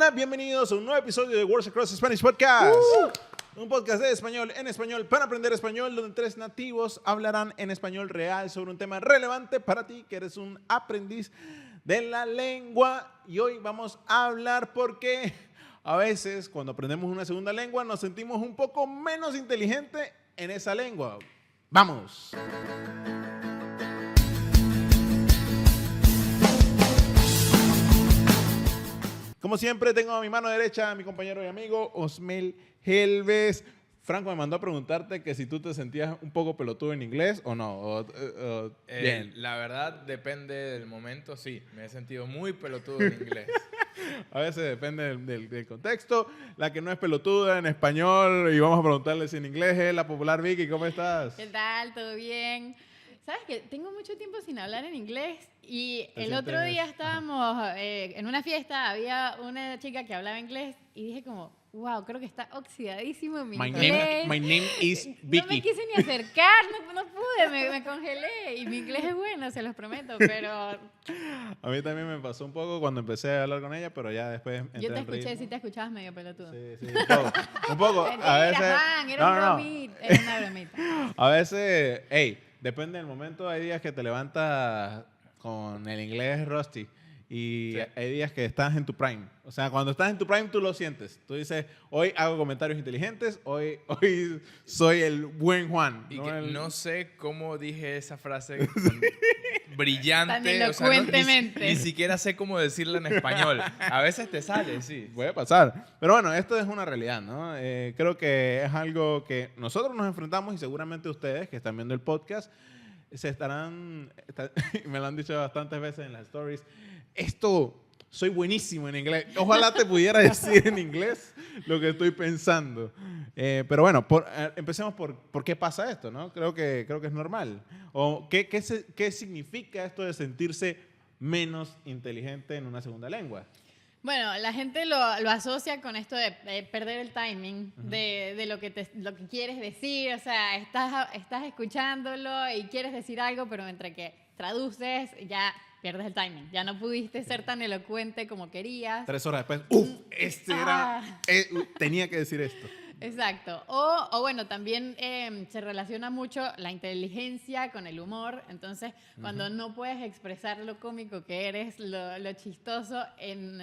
Hola, bienvenidos a un nuevo episodio de Words Across Spanish Podcast. Un podcast de español en español para aprender español, donde tres nativos hablarán en español real sobre un tema relevante para ti, que eres un aprendiz de la lengua. Y hoy vamos a hablar porque a veces cuando aprendemos una segunda lengua nos sentimos un poco menos inteligentes en esa lengua. ¡Vamos! Como siempre, tengo a mi mano derecha a mi compañero y amigo Osmel Helves. Franco me mandó a preguntarte que si tú te sentías un poco pelotudo en inglés o no. Bien. La verdad, depende del momento, sí. Me he sentido muy pelotudo en inglés. A veces depende del contexto. La que no es pelotuda en español y vamos a preguntarle si en inglés es la popular Vicky. ¿Cómo estás? ¿Qué tal? ¿Todo bien? Sabes que tengo mucho tiempo sin hablar en inglés y el otro día estábamos en una fiesta, había una chica que hablaba inglés y dije como, wow, creo que está oxidadísimo mi inglés. My name is Vicky. No me quise ni acercar, no pude, me congelé y mi inglés es bueno, se los prometo, pero A mí también me pasó un poco cuando empecé a hablar con ella, pero ya después entré yo te en escuché, ritmo. sí te escuchabas medio pelotudo. Sí, un poco. Un poco. Mentira, A veces, Juan, era una bromita. A veces, hey, depende del momento. Hay días que te levantas con el inglés rusty y Sí. hay días que estás en tu prime. O sea, cuando estás en tu prime tú lo sientes. Tú dices, hoy hago comentarios inteligentes, hoy soy el buen Juan. Y ¿no? que El- no sé cómo dije esa frase brillante. Tan o sea, elocuentemente. ni siquiera sé cómo decirla en español. A veces te sale, sí. Puede pasar. Pero bueno, esto es una realidad, ¿no? Creo que es algo que nosotros nos enfrentamos y seguramente ustedes que están viendo el podcast se me lo han dicho bastantes veces en las stories, soy buenísimo en inglés. Ojalá te pudiera decir en inglés lo que estoy pensando. Pero bueno, empecemos por qué pasa esto, ¿no? Creo que es normal. O qué significa esto de sentirse menos inteligente en una segunda lengua. Bueno, la gente lo asocia con esto de perder el timing de lo que quieres decir. O sea, estás escuchándolo y quieres decir algo, pero entre que traduces ya pierdes el timing. Ya no pudiste ser tan elocuente como querías. 3 horas después, tenía que decir esto. Exacto. O bueno, también se relaciona mucho la inteligencia con el humor. Entonces, cuando no puedes expresar lo cómico que eres, lo chistoso en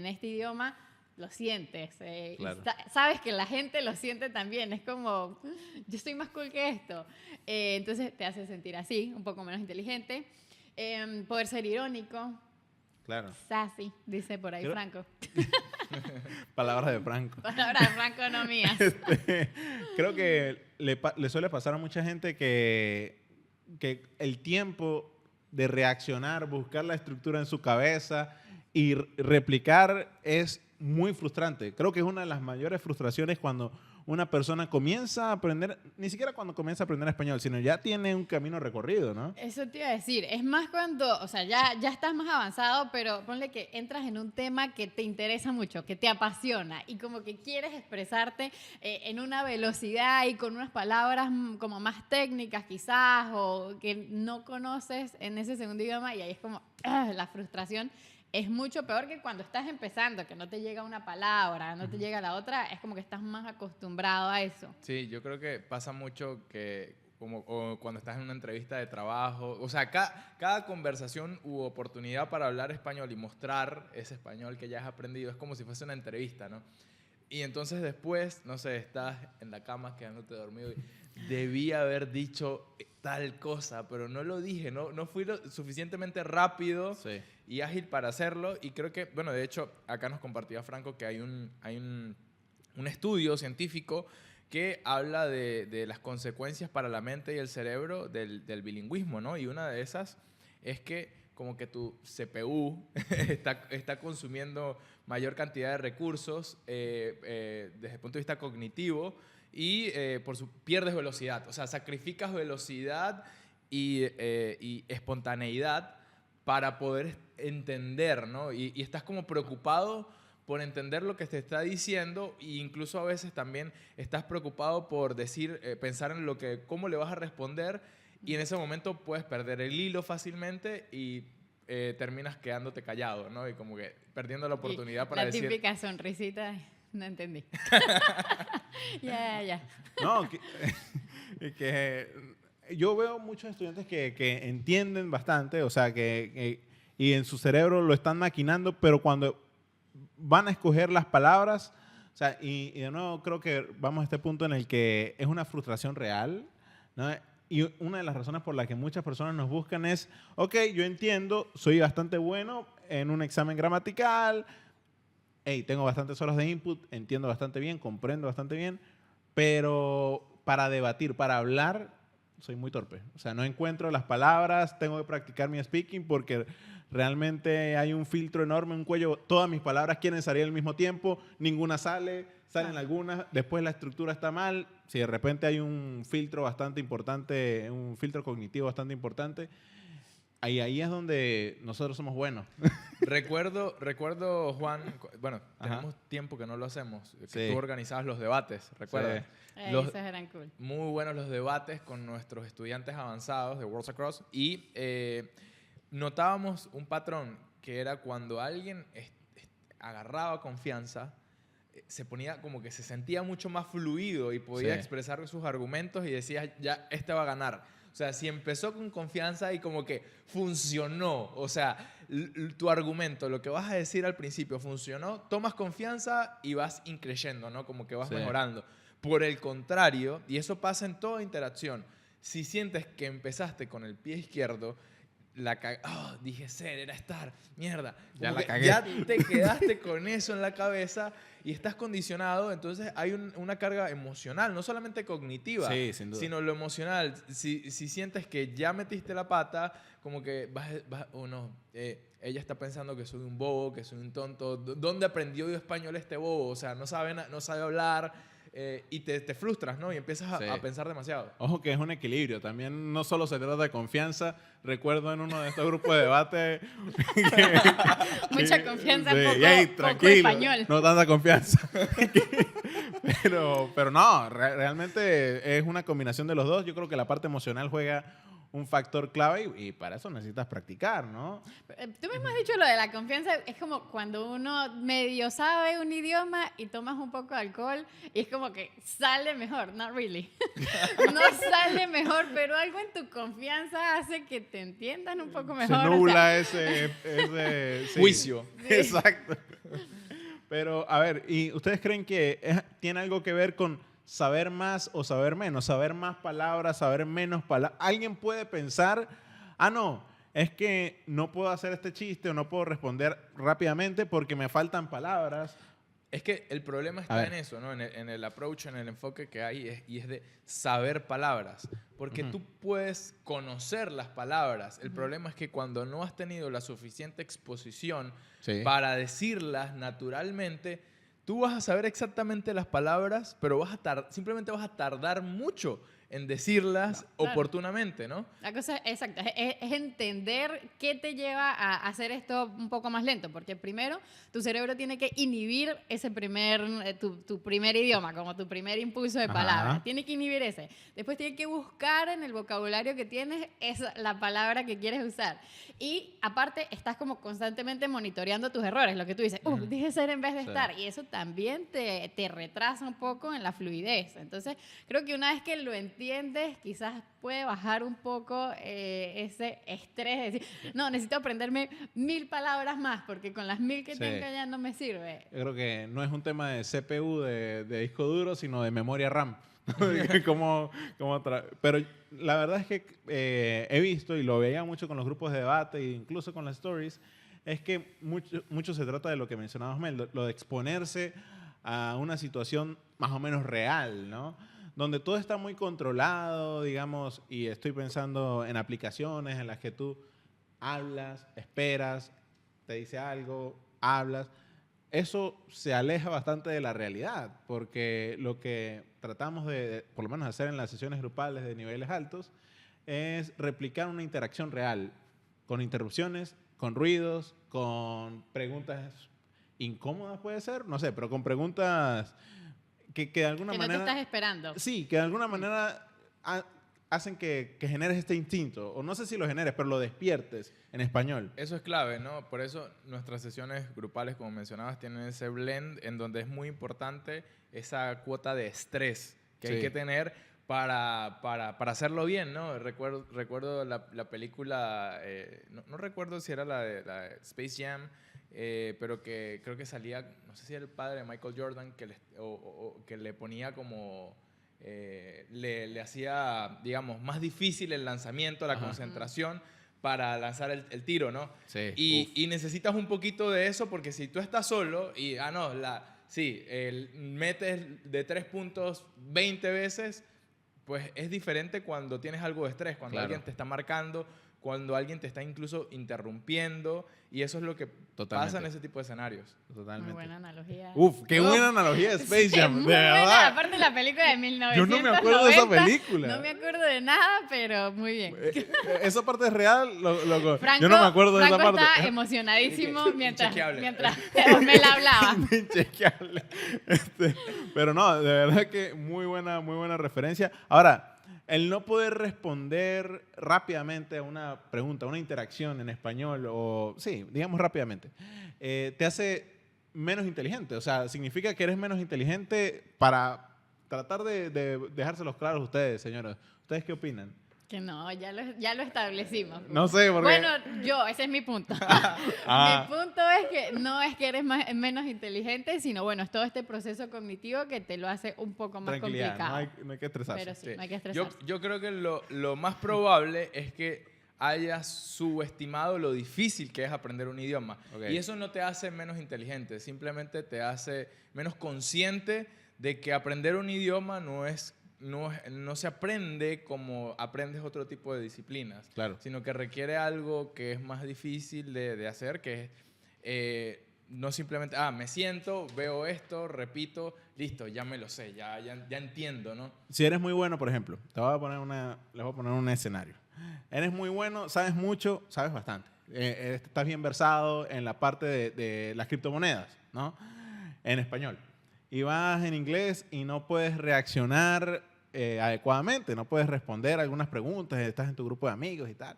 este idioma, lo sientes. Claro. Y sabes que la gente lo siente también. Es como, yo soy más cool que esto. Entonces, te hace sentir así, un poco menos inteligente. Poder ser irónico. Claro. Sassy, dice por ahí Franco. Palabras de Franco. Palabras de Franco, no mías. Creo que le suele pasar a mucha gente que el tiempo de reaccionar, buscar la estructura en su cabeza y replicar es muy frustrante. Creo que es una de las mayores frustraciones cuando una persona comienza a aprender, ni siquiera cuando comienza a aprender español, sino ya tiene un camino recorrido, ¿no? Eso te iba a decir, es más cuando, o sea, ya estás más avanzado, pero ponle que entras en un tema que te interesa mucho, que te apasiona y como que quieres expresarte en una velocidad y con unas palabras como más técnicas quizás o que no conoces en ese segundo idioma y ahí es como la frustración. Es mucho peor que cuando estás empezando, que no te llega una palabra, no te llega la otra, es como que estás más acostumbrado a eso. Sí, yo creo que pasa mucho que o cuando estás en una entrevista de trabajo, o sea, cada conversación u oportunidad para hablar español y mostrar ese español que ya has aprendido es como si fuese una entrevista, ¿no? Y entonces después, no sé, estás en la cama quedándote dormido y debí haber dicho tal cosa, pero no lo dije, no fui lo suficientemente rápido Sí. y ágil para hacerlo. Y creo que, bueno, de hecho, acá nos compartía Franco que hay un estudio científico que habla de las consecuencias para la mente y el cerebro del bilingüismo, ¿no? Y una de esas es que como que tu CPU está consumiendo mayor cantidad de recursos desde el punto de vista cognitivo y pierdes velocidad. O sea, sacrificas velocidad y espontaneidad para poder entender, ¿no? Y estás como preocupado por entender lo que te está diciendo e incluso a veces también estás preocupado por pensar en cómo le vas a responder y en ese momento puedes perder el hilo fácilmente y terminas quedándote callado, ¿no? Y como que perdiendo la oportunidad para la decir... típica sonrisita, no entendí. Ya. No, que yo veo muchos estudiantes que entienden bastante, o sea, y en su cerebro lo están maquinando, pero cuando van a escoger las palabras, o sea, y de nuevo creo que vamos a este punto en el que es una frustración real, ¿no? Y una de las razones por las que muchas personas nos buscan es, ok, yo entiendo, soy bastante bueno en un examen gramatical, hey, tengo bastantes horas de input, entiendo bastante bien, comprendo bastante bien, pero para debatir, para hablar, soy muy torpe. O sea, no encuentro las palabras, tengo que practicar mi speaking porque realmente hay un filtro enorme, un cuello. Todas mis palabras quieren salir al mismo tiempo, ninguna salen algunas, después la estructura está mal. Si de repente hay un filtro bastante importante, un filtro cognitivo bastante importante, ahí es donde nosotros somos buenos. Recuerdo, Juan, bueno, Ajá. tenemos tiempo que no lo hacemos, que Sí. tú organizabas los debates, ¿recuerdas? Sí. Los- Esos eran cool. Muy buenos los debates con nuestros estudiantes avanzados de Worlds Across y notábamos un patrón que era cuando alguien agarraba confianza, se ponía como que se sentía mucho más fluido y podía Sí. expresar sus argumentos y decía, ya, este va a ganar. O sea, si empezó con confianza y como que funcionó, o sea, tu argumento, lo que vas a decir al principio funcionó, tomas confianza y vas increyendo, ¿no? Como que vas Sí. mejorando. Por el contrario, y eso pasa en toda interacción, si sientes que empezaste con el pie izquierdo, dije ser, era estar, mierda. Ya Como la que cagué. ya te quedaste con eso en la cabeza y estás condicionado, entonces hay una carga emocional, no solamente cognitiva, Sí, sin duda. sino lo emocional. Si sientes que ya metiste la pata, como que ella está pensando que soy un bobo, que soy un tonto. ¿Dónde aprendió español este bobo? O sea, no sabe hablar y te frustras, ¿no? Y empiezas Sí. a pensar demasiado. Ojo que es un equilibrio. También no solo se trata de confianza. Recuerdo en uno de estos grupos de debate... Mucha confianza, Sí, poco, "Ey, poco tranquilo, español. no tanta confianza". pero no, realmente es una combinación de los dos. Yo creo que la parte emocional juega un factor clave y para eso necesitas practicar, ¿no? Tú mismo has dicho lo de la confianza, es como cuando uno medio sabe un idioma y tomas un poco de alcohol y es como que sale mejor, not really. No sale mejor, pero algo en tu confianza hace que te entiendan un poco mejor. Se o sea, nubla ese sí. Juicio. Exacto. Pero, a ver, ¿y ustedes creen que tiene algo que ver con saber más o saber menos? Saber más palabras, saber menos palabras. ¿Alguien puede pensar, no, es que no puedo hacer este chiste o no puedo responder rápidamente porque me faltan palabras? Es que el problema A está ver. en eso, ¿no? En el approach, en el enfoque que hay y es de saber palabras. Porque Ujú. tú puedes conocer las palabras. El problema es que cuando no has tenido la suficiente exposición Sí. para decirlas naturalmente, tú vas a saber exactamente las palabras, pero simplemente vas a tardar mucho en decirlas Claro. oportunamente, ¿no? La cosa, exacto, es entender qué te lleva a hacer esto un poco más lento, porque primero tu cerebro tiene que inhibir ese tu primer idioma, como tu primer impulso de Ajá. palabra, tiene que inhibir ese. Después tiene que buscar en el vocabulario que tienes la palabra que quieres usar. Y aparte estás como constantemente monitoreando tus errores, lo que tú dices, dije ser en vez de Sí. estar, y eso también te retrasa un poco en la fluidez. Entonces creo que una vez que lo entiendes, quizás puede bajar un poco ese estrés de decir, no, necesito aprenderme 1000 palabras más, porque con las 1000 que Sí. tengo ya no me sirve. Yo creo que no es un tema de CPU, de disco duro, sino de memoria RAM. Pero la verdad es que he visto, y lo veía mucho con los grupos de debate e incluso con las stories, es que mucho se trata de lo que mencionabas, Mel, lo de exponerse a una situación más o menos real, ¿no? Donde todo está muy controlado, digamos, y estoy pensando en aplicaciones en las que tú hablas, esperas, te dice algo, hablas. Eso se aleja bastante de la realidad, porque lo que tratamos por lo menos hacer en las sesiones grupales de niveles altos, es replicar una interacción real, con interrupciones, con ruidos, con preguntas incómodas puede ser, no sé, pero con preguntas que de alguna Que no te manera... estás esperando. Sí, que de alguna manera hacen que generes este instinto, o no sé si lo generes, pero lo despiertes en español. Eso es clave, ¿no? Por eso nuestras sesiones grupales, como mencionabas, tienen ese blend en donde es muy importante esa cuota de estrés que hay Sí. que tener para hacerlo bien, ¿no? Recuerdo la película, no recuerdo si era la de Space Jam, pero que creo que salía, no sé si era el padre de Michael Jordan, que le ponía como... le hacía, digamos, más difícil el lanzamiento, la Ajá. concentración para lanzar el tiro, ¿no? Sí. Y necesitas un poquito de eso porque si tú estás solo y, metes de 3 puntos 20 veces, pues es diferente cuando tienes algo de estrés, cuando Claro. alguien te está marcando, cuando alguien te está incluso interrumpiendo, y eso es lo que Totalmente. pasa en ese tipo de escenarios. Muy Totalmente. buena analogía. Uf, qué Uf. buena analogía de Space Sí, Jam, muy de buena. verdad. Aparte la película de 1990. Yo no me acuerdo de esa película. No me acuerdo de nada, pero muy bien. Esa parte es real, Franco, yo no me acuerdo de esa Franco parte. está emocionadísimo mientras Inchequeable. me la hablaba. Inchequeable. Pero no, de verdad que muy buena referencia. Ahora, el no poder responder rápidamente a una pregunta, una interacción en español, o sí, digamos rápidamente, te hace menos inteligente. O sea, significa que eres menos inteligente para tratar de dejárselos claros a ustedes, señores. ¿Ustedes qué opinan? Que no, ya lo establecimos. No sé, porque... Bueno, ese es mi punto. Ah. Mi punto es que no es que eres menos inteligente, sino bueno, es todo este proceso cognitivo que te lo hace un poco más Tranquilidad, complicado. no hay que estresarse. Pero sí, Sí. no hay que estresarse. Yo creo que lo más probable es que hayas subestimado lo difícil que es aprender un idioma. Ok. Y eso no te hace menos inteligente, simplemente te hace menos consciente de que aprender un idioma no se aprende como aprendes otro tipo de disciplinas, Claro. sino que requiere algo que es más difícil de hacer, que es no simplemente, me siento, veo esto, repito, listo, ya me lo sé, ya entiendo, ¿no? Si eres muy bueno, por ejemplo, les voy a poner un escenario. Eres muy bueno, sabes mucho, sabes bastante. Estás bien versado en la parte de las criptomonedas, ¿no? En español. Y vas en inglés y no puedes reaccionar adecuadamente, no puedes responder algunas preguntas, estás en tu grupo de amigos y tal.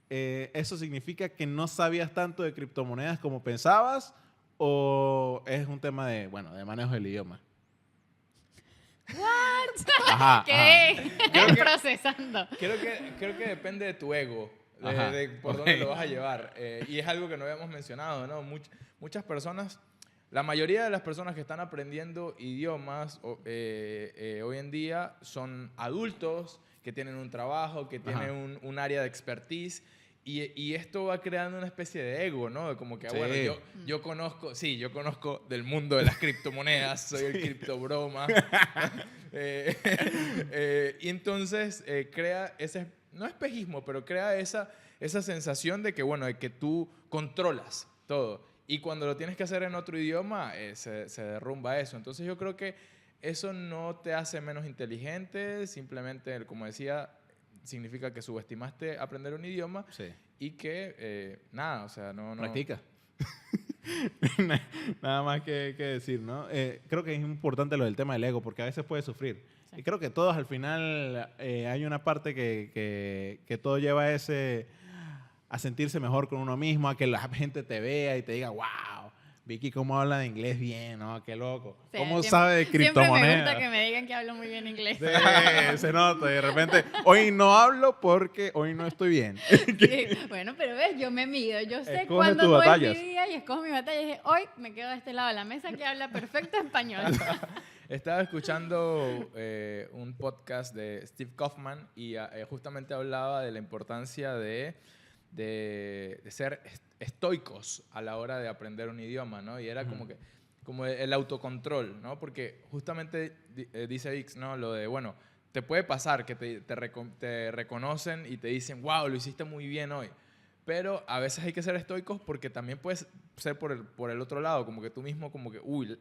¿Eso significa que no sabías tanto de criptomonedas como pensabas o es un tema de manejo del idioma? Ajá, ¿Qué? Creo que- Procesando. Creo que depende de tu ego, Ajá, de por ok. dónde lo vas a llevar. Y es algo que no habíamos mencionado, ¿no? Muchas personas, la mayoría de las personas que están aprendiendo idiomas hoy en día son adultos que tienen un trabajo, que Ajá. tienen un área de expertise. Y esto va creando una especie de ego, ¿no? Como que, Sí. bueno, yo conozco del mundo de las criptomonedas, soy el criptobroma. Y entonces crea ese, no espejismo, pero crea esa sensación de que, bueno, de que tú controlas todo. Y cuando lo tienes que hacer en otro idioma, se derrumba eso. Entonces yo creo que eso no te hace menos inteligente, simplemente, como decía, significa que subestimaste aprender un idioma Sí. y que, o sea, no... Practica. Nada más que decir, ¿no? Creo que es importante lo del tema del ego, porque a veces puede sufrir. Sí. Y creo que todos al final hay una parte que todo lleva a sentirse mejor con uno mismo, a que la gente te vea y te diga, wow, Vicky, ¿cómo habla de inglés bien? ¿No? Qué loco. Sí, ¿Cómo siempre- sabe de Siempre me criptomonedas? gusta que me digan que hablo muy bien inglés. Sí, se nota. Y de repente, hoy no hablo porque hoy no estoy bien. Sí, bueno, pero ves, yo me mido, yo sé Escoge cuándo tus no es mi batallas. día y escojo mi batalla. Y dije, hoy me quedo de este lado de la mesa que habla perfecto español. Estaba escuchando un podcast de Steve Kaufman y justamente hablaba de la importancia de ser estoicos a la hora de aprender un idioma, ¿no? Y era como el autocontrol, ¿no? Porque justamente dice Vix, ¿no? Lo de, bueno, te puede pasar que te reconocen y te dicen, wow, lo hiciste muy bien hoy. Pero a veces hay que ser estoicos porque también puedes ser por el otro lado, como que tú mismo, como que, uy,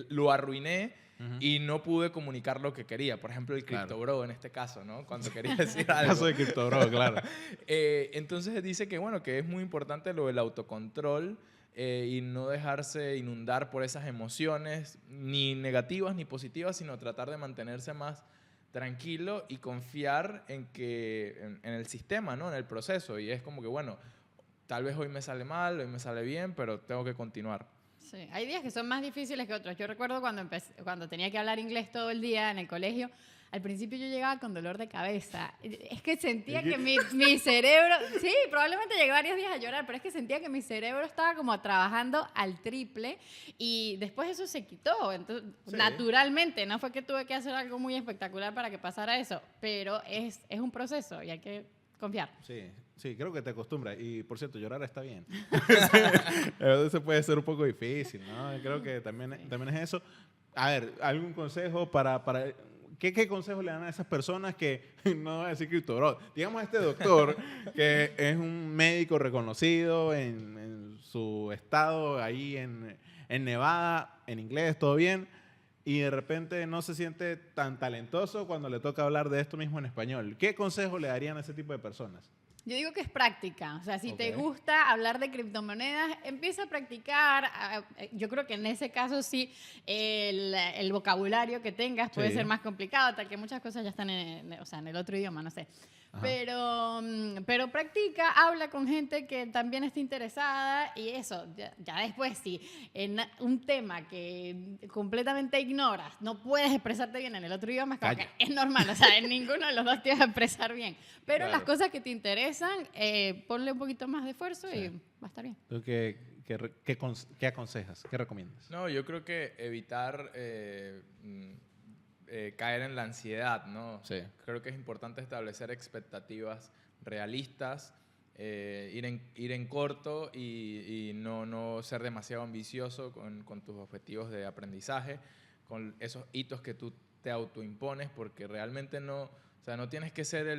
lo arruiné y no pude comunicar lo que quería. Por ejemplo, el Claro. CryptoBro en este caso, ¿no? Cuando quería decir El algo. caso de CryptoBro, claro. Entonces dice que, bueno, que es muy importante lo del autocontrol y no dejarse inundar por esas emociones, ni negativas ni positivas, sino tratar de mantenerse más tranquilo y confiar en en el sistema, ¿no? En el proceso. Y es como que, bueno, tal vez hoy me sale mal, hoy me sale bien, pero tengo que continuar. Sí, hay días que son más difíciles que otros. Yo recuerdo cuando tenía que hablar inglés todo el día en el colegio, al principio yo llegaba con dolor de cabeza. Es que sentía que mi cerebro, sí, probablemente llegué varios días a llorar, pero es que sentía que mi cerebro estaba como trabajando al triple y después eso se quitó. Entonces, Sí. naturalmente, no fue que tuve que hacer algo muy espectacular para que pasara eso, pero es un proceso y hay que confiar. Sí, creo que te acostumbras. Y por cierto, llorar está bien. A veces puede ser un poco difícil, ¿no? Creo que también es eso. A ver, ¿algún consejo para ¿qué consejo le dan a esas personas que, no voy a decir criptobro, digamos a este doctor que es un médico reconocido en su estado, ahí en Nevada, en inglés, todo bien, y de repente no se siente tan talentoso cuando le toca hablar de esto mismo en español? ¿Qué consejo le darían a ese tipo de personas? Yo digo que es práctica. O sea, si te Ok. gusta hablar de criptomonedas, empieza a practicar. Yo creo que en ese caso sí, el vocabulario que tengas puede Sí. ser más complicado, tal que muchas cosas ya están en el otro idioma, no sé. Ajá. Pero practica, habla con gente que también esté interesada y eso, ya después si en un tema que completamente ignoras, no puedes expresarte bien en el otro idioma, es como Calla. que es normal, o sea, en ninguno de los dos te vas a expresar bien. Pero Claro. las cosas que te interesan, ponle un poquito más de esfuerzo Sí. y va a estar bien. ¿Tú qué aconsejas? ¿Qué recomiendas? No, yo creo que evitar caer en la ansiedad, ¿no? Sí. Creo que es importante establecer expectativas realistas, ir en corto y no ser demasiado ambicioso con tus objetivos de aprendizaje, con esos hitos que tú te autoimpones, porque realmente no tienes que ser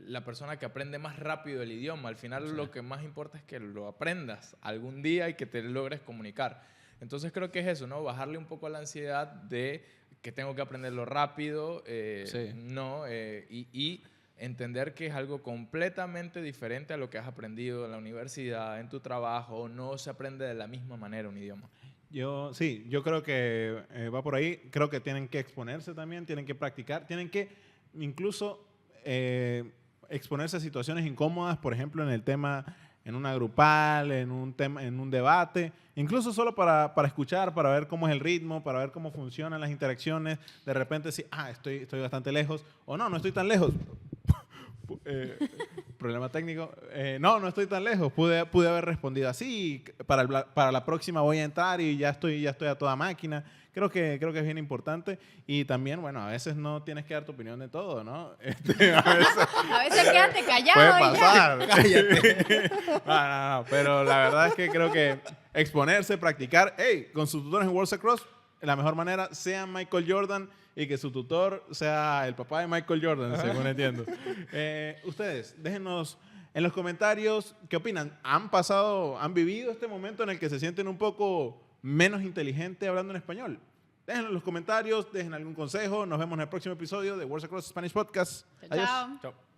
la persona que aprende más rápido el idioma. Al final Sí. lo que más importa es que lo aprendas algún día y que te logres comunicar. Entonces creo que es eso, ¿no? Bajarle un poco a la ansiedad de que tengo que aprenderlo rápido, Sí. y entender que es algo completamente diferente a lo que has aprendido en la universidad, en tu trabajo. No se aprende de la misma manera un idioma. Yo creo que va por ahí. Creo que tienen que exponerse también, tienen que practicar, tienen que incluso exponerse a situaciones incómodas, por ejemplo, en el tema, en una grupal, en un debate, incluso solo para escuchar, para ver cómo es el ritmo, para ver cómo funcionan las interacciones. De repente, sí, estoy bastante lejos, o no estoy tan lejos. Problema técnico. No estoy tan lejos. Pude haber respondido así. Para la próxima voy a entrar y ya estoy a toda máquina. Creo que es bien importante. Y también, bueno, a veces no tienes que dar tu opinión de todo, ¿no? A veces quédate callado puede y ya. pasar. Cállate. No. Pero la verdad es que creo que exponerse, practicar. Hey, con sus tutores en World Cross, la mejor manera sea Michael Jordan y que su tutor sea el papá de Michael Jordan, según entiendo. Ustedes, déjenos en los comentarios qué opinan. ¿Han vivido este momento en el que se sienten un poco menos inteligentes hablando en español? Déjenlo en los comentarios, dejen algún consejo. Nos vemos en el próximo episodio de Words Across Spanish Podcast. Adiós. Chao. Chao.